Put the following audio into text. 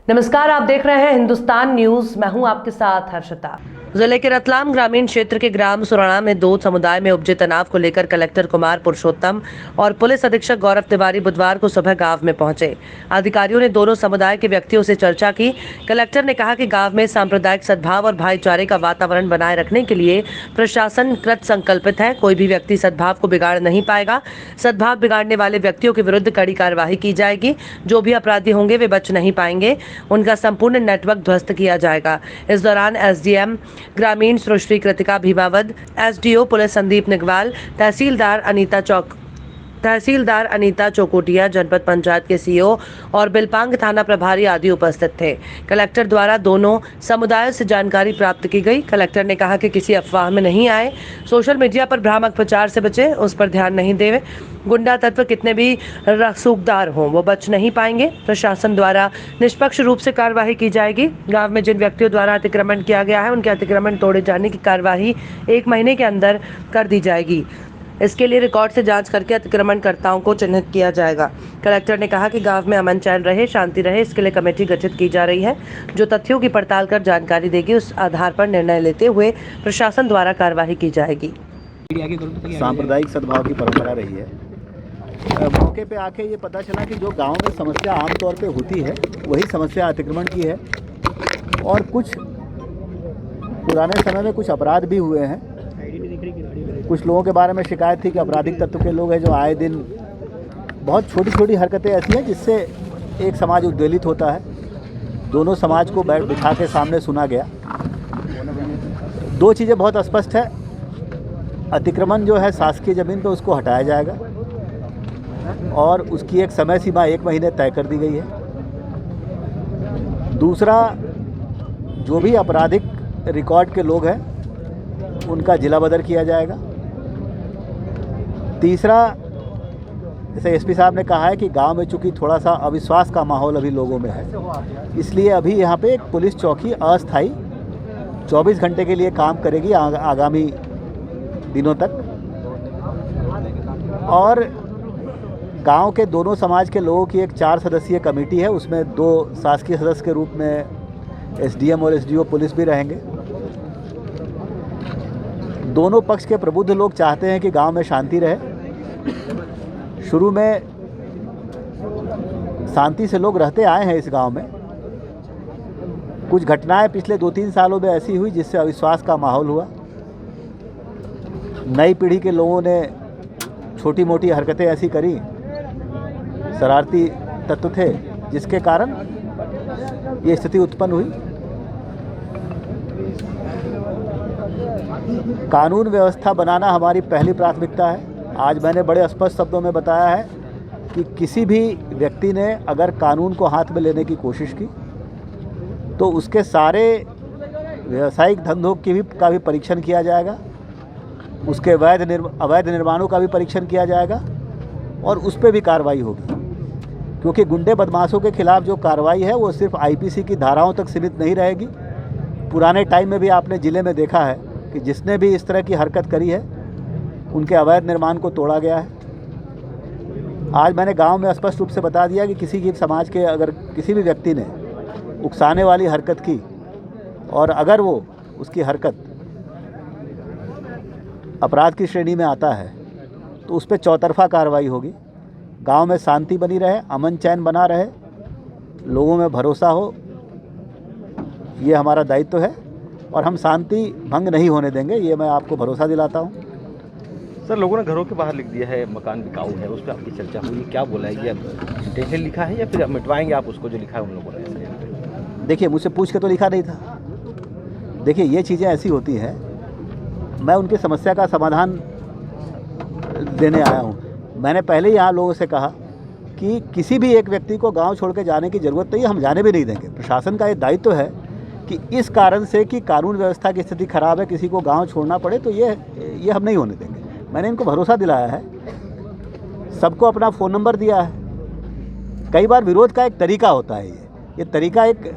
नमस्कार, आप देख रहे हैं हिंदुस्तान न्यूज। मैं हूं आपके साथ हर्षिता। जिले के रतलाम ग्रामीण क्षेत्र के ग्राम सुराणा में दो समुदाय में उपजे तनाव को लेकर कलेक्टर कुमार पुरुषोत्तम और पुलिस अधीक्षक गौरव तिवारी बुधवार को सुबह गांव में पहुंचे। अधिकारियों ने दोनों समुदाय के व्यक्तियों से चर्चा की। कलेक्टर ने कहा कि गांव में सांप्रदायिक सद्भाव और भाईचारे का वातावरण बनाए रखने के लिए प्रशासन कृत संकल्पित है। कोई भी व्यक्ति सद्भाव को बिगाड़ नहीं पाएगा। सद्भाव बिगाड़ने वाले व्यक्तियों के विरुद्ध कड़ी कार्रवाई की जाएगी। जो भी अपराधी होंगे वे बच नहीं पाएंगे। उनका संपूर्ण नेटवर्क ध्वस्त किया जाएगा। इस दौरान एसडीएम ग्रामीण सुश्री कृतिका भीमावद, एसडीओ पुलिस संदीप निगवाल, तहसीलदार अनीता चौकोटिया, जनपद पंचायत के सीईओ और बिलपांग थाना प्रभारी आदि उपस्थित थे। कलेक्टर द्वारा दोनों समुदायों से जानकारी प्राप्त की गई। कलेक्टर ने कहा कि किसी अफवाह में नहीं आए, सोशल मीडिया पर भ्रामक प्रचार से बचे, उस पर ध्यान नहीं देवे। गुंडा तत्व कितने भी रसूखदार हों वो बच नहीं पाएंगे। प्रशासन द्वारा निष्पक्ष रूप से कार्यवाही की जाएगी। गांव में जिन व्यक्तियों द्वारा अतिक्रमण किया गया है उनके अतिक्रमण तोड़े जाने की कार्यवाही 1 महीने के अंदर कर दी जाएगी। इसके लिए रिकॉर्ड से जांच करके अतिक्रमणकर्ताओं को चिन्हित किया जाएगा। कलेक्टर ने कहा कि गांव में अमन चैन रहे, शांति रहे, इसके लिए कमेटी गठित की जा रही है जो तथ्यों की पड़ताल कर जानकारी देगी। उस आधार पर निर्णय लेते हुए प्रशासन द्वारा कार्यवाही की जाएगी। सांप्रदायिक सद्भाव की परंपरा रही है। मौके पे आके ये पता चला कि जो गांव में समस्या आमतौर पे होती है वही समस्या अतिक्रमण की है और कुछ पुराने समय में कुछ अपराध भी हुए हैं। कुछ लोगों के बारे में शिकायत थी कि आपराधिक तत्व के लोग हैं जो आए दिन बहुत छोटी छोटी हरकतें ऐसी हैं जिससे एक समाज उद्वेलित होता है। दोनों समाज को बिठा के सामने सुना गया। 2 चीज़ें बहुत स्पष्ट है। अतिक्रमण जो है शासकीय ज़मीन पर उसको हटाया जाएगा और उसकी एक समय सीमा 1 महीने तय कर दी गई है। दूसरा, जो भी आपराधिक रिकॉर्ड के लोग हैं उनका जिला बदर किया जाएगा। तीसरा, जैसे एसपी साहब ने कहा है कि गांव में चूँकि थोड़ा सा अविश्वास का माहौल अभी लोगों में है, इसलिए अभी यहाँ पे एक पुलिस चौकी अस्थायी 24 घंटे के लिए काम करेगी आगामी दिनों तक। और गांव के दोनों समाज के लोगों की एक 4 सदस्यीय कमेटी है, उसमें 2 शासकीय सदस्य के रूप में एसडीएम और एसडीओ पुलिस भी रहेंगे। दोनों पक्ष के प्रबुद्ध लोग चाहते हैं कि गांव में शांति रहे। शुरू में शांति से लोग रहते आए हैं इस गांव में। कुछ घटनाएं पिछले 2-3 सालों में ऐसी हुई जिससे अविश्वास का माहौल हुआ। नई पीढ़ी के लोगों ने छोटी मोटी हरकतें ऐसी करी, शरारती तत्व थे, जिसके कारण ये स्थिति उत्पन्न हुई। कानून व्यवस्था बनाना हमारी पहली प्राथमिकता है। आज मैंने बड़े स्पष्ट शब्दों में बताया है कि किसी भी व्यक्ति ने अगर कानून को हाथ में लेने की कोशिश की तो उसके सारे व्यावसायिक धंधों का भी परीक्षण किया जाएगा, उसके अवैध निर्माणों का भी परीक्षण किया जाएगा और उस पर भी कार्रवाई होगी। क्योंकि गुंडे बदमाशों के खिलाफ जो कार्रवाई है वो सिर्फ आईपीसी की धाराओं तक सीमित नहीं रहेगी। पुराने टाइम में भी आपने ज़िले में देखा है कि जिसने भी इस तरह की हरकत करी है उनके अवैध निर्माण को तोड़ा गया है। आज मैंने गांव में स्पष्ट रूप से बता दिया कि किसी की समाज के अगर किसी भी व्यक्ति ने उकसाने वाली हरकत की और अगर वो उसकी हरकत अपराध की श्रेणी में आता है तो उस पर चौतरफा कार्रवाई होगी। गांव में शांति बनी रहे, अमन चैन बना रहे, लोगों में भरोसा हो, ये हमारा दायित्व है और हम शांति भंग नहीं होने देंगे, ये मैं आपको भरोसा दिलाता हूँ। सर, लोगों ने घरों के बाहर लिख दिया है मकान बिकाऊ है, उस पर आपकी चर्चा हुई, क्या बोला है? ये इंटेंशन लिखा है या फिर मिटवाएंगे आप उसको जो लिखा है उन लोगों ने? देखिए, मुझसे पूछ के तो लिखा नहीं था। देखिए, ये चीज़ें ऐसी होती हैं, मैं उनकी समस्या का समाधान देने आया हूँ। मैंने पहले ही यहाँ लोगों से कहा कि किसी भी एक व्यक्ति को गाँव छोड़ के जाने की ज़रूरत नहीं है, हम जाने भी नहीं देंगे। प्रशासन का ये दायित्व है कि इस कारण से कि कानून व्यवस्था की स्थिति खराब है, किसी को गांव छोड़ना पड़े तो ये हम नहीं होने देंगे। मैंने इनको भरोसा दिलाया है, सबको अपना फ़ोन नंबर दिया है। कई बार विरोध का एक तरीका होता है, ये तरीका एक